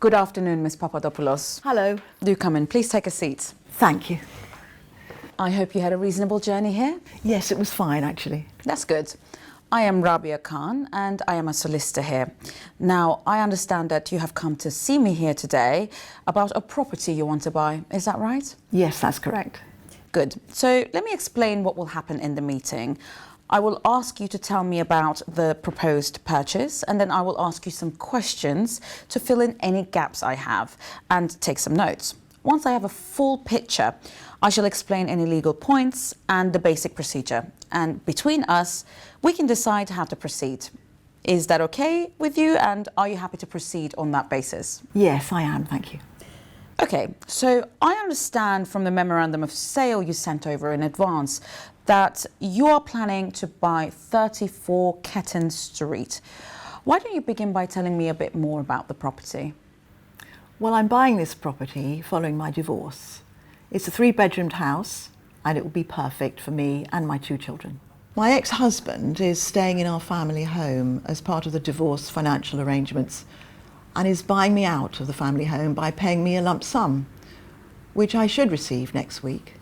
Good afternoon, Miss Papadopoulos. Hello. Do come in. Please take a seat. Thank you. I hope you had a reasonable journey here. Yes, it was fine, actually. That's good. I am Rabia Khan and I am a solicitor here. Now, I understand that you have come to see me here today about a property you want to buy. Is that right? Yes, that's correct. Good. So let me explain what will happen in the meeting. I will ask you to tell me about the proposed purchase, and then I will ask you some questions to fill in any gaps I have and take some notes. Once I have a full picture, I shall explain any legal points and the basic procedure. And between us, we can decide how to proceed. Is that okay with you? And are you happy to proceed on that basis? Yes, I am, thank you. Okay, so I understand from the memorandum of sale you sent over in advance that you are planning to buy 34 Ketton Street. Why don't you begin by telling me a bit more about the property? Well, I'm buying this property following my divorce. It's a 3-bedroomed house and it will be perfect for me and my 2 children. My ex-husband is staying in our family home as part of the divorce financial arrangements and is buying me out of the family home by paying me a lump sum, which I should receive next week.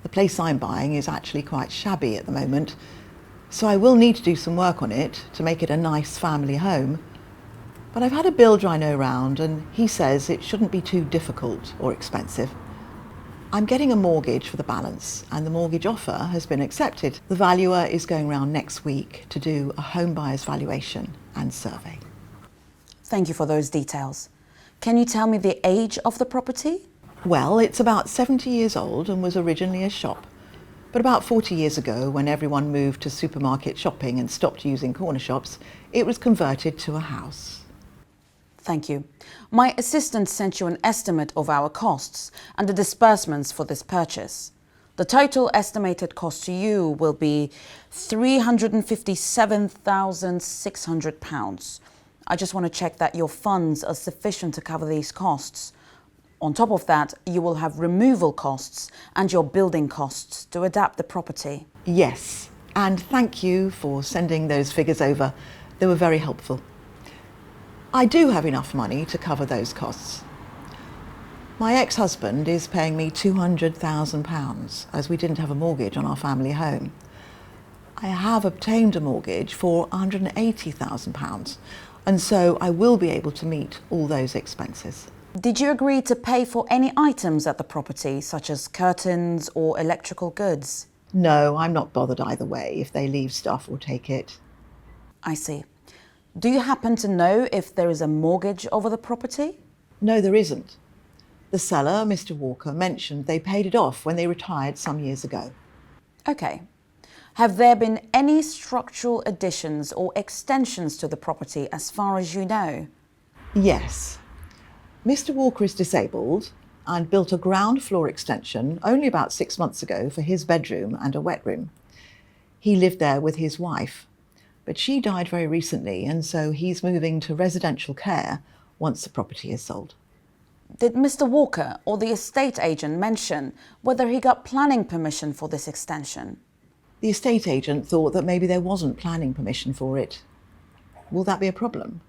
The place I'm buying is actually quite shabby at the moment, so I will need to do some work on it to make it a nice family home. But I've had a builder I know round and he says it shouldn't be too difficult or expensive. I'm getting a mortgage for the balance and the mortgage offer has been accepted. The valuer is going round next week to do a home buyer's valuation and survey. Thank you for those details. Can you tell me the age of the property? Well, it's about 70 years old and was originally a shop. But about 40 years ago, when everyone moved to supermarket shopping and stopped using corner shops, it was converted to a house. Thank you. My assistant sent you an estimate of our costs and the disbursements for this purchase. The total estimated cost to you will be £357,600. I just want to check that your funds are sufficient to cover these costs. On top of that, you will have removal costs and your building costs to adapt the property. Yes, and thank you for sending those figures over. They were very helpful. I do have enough money to cover those costs. My ex-husband is paying me £200,000 as we didn't have a mortgage on our family home. I have obtained a mortgage for £180,000 and so I will be able to meet all those expenses. Did you agree to pay for any items at the property, such as curtains or electrical goods? No, I'm not bothered either way if they leave stuff or take it. I see. Do you happen to know if there is a mortgage over the property? No, there isn't. The seller, Mr. Walker, mentioned they paid it off when they retired some years ago. Okay. Have there been any structural additions or extensions to the property as far as you know? Yes. Mr. Walker is disabled and built a ground floor extension only about 6 months ago for his bedroom and a wet room. He lived there with his wife, but she died very recently and so he's moving to residential care once the property is sold. Did Mr. Walker or the estate agent mention whether he got planning permission for this extension? The estate agent thought that maybe there wasn't planning permission for it. Will that be a problem?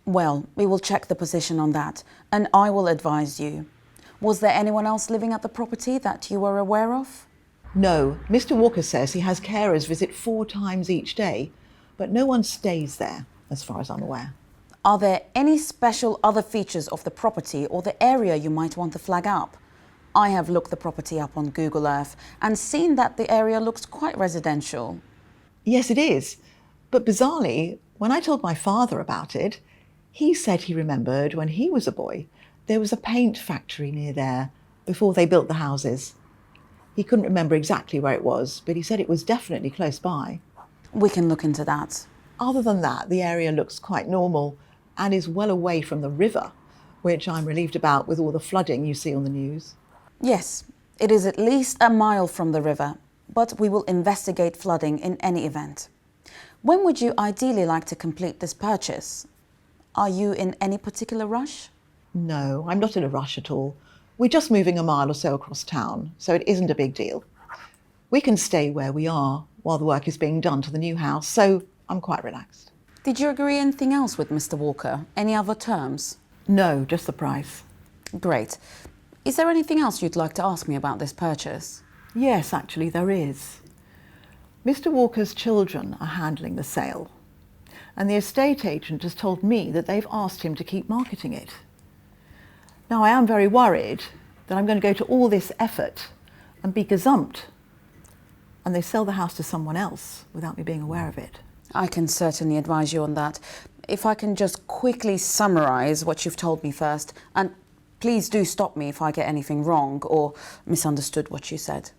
Well, we will check the position on that, and I will advise you. Was there anyone else living at the property that you were aware of? No, Mr. Walker says he has carers visit 4 times each day, but no one stays there, as far as I'm aware. Are there any special other features of the property or the area you might want to flag up? I have looked the property up on Google Earth and seen that the area looks quite residential. Yes, it is. But bizarrely, when I told my father about it, he said he remembered when he was a boy, there was a paint factory near there before they built the houses. He couldn't remember exactly where it was, but he said it was definitely close by. We can look into that. Other than that, the area looks quite normal and is well away from the river, which I'm relieved about with all the flooding you see on the news. Yes, it is at least a mile from the river, but we will investigate flooding in any event. When would you ideally like to complete this purchase? Are you in any particular rush? No, I'm not in a rush at all. We're just moving a mile or so across town, so it isn't a big deal. We can stay where we are while the work is being done to the new house, so I'm quite relaxed. Did you agree anything else with Mr. Walker? Any other terms? No, just the price. Great. Is there anything else you'd like to ask me about this purchase? Yes, actually there is. Mr. Walker's children are handling the sale, and the estate agent has told me that they've asked him to keep marketing it. Now, I am very worried that I'm going to go to all this effort and be gazumped, and they sell the house to someone else without me being aware of it. I can certainly advise you on that. If I can just quickly summarise what you've told me first, and please do stop me if I get anything wrong or misunderstood what you said.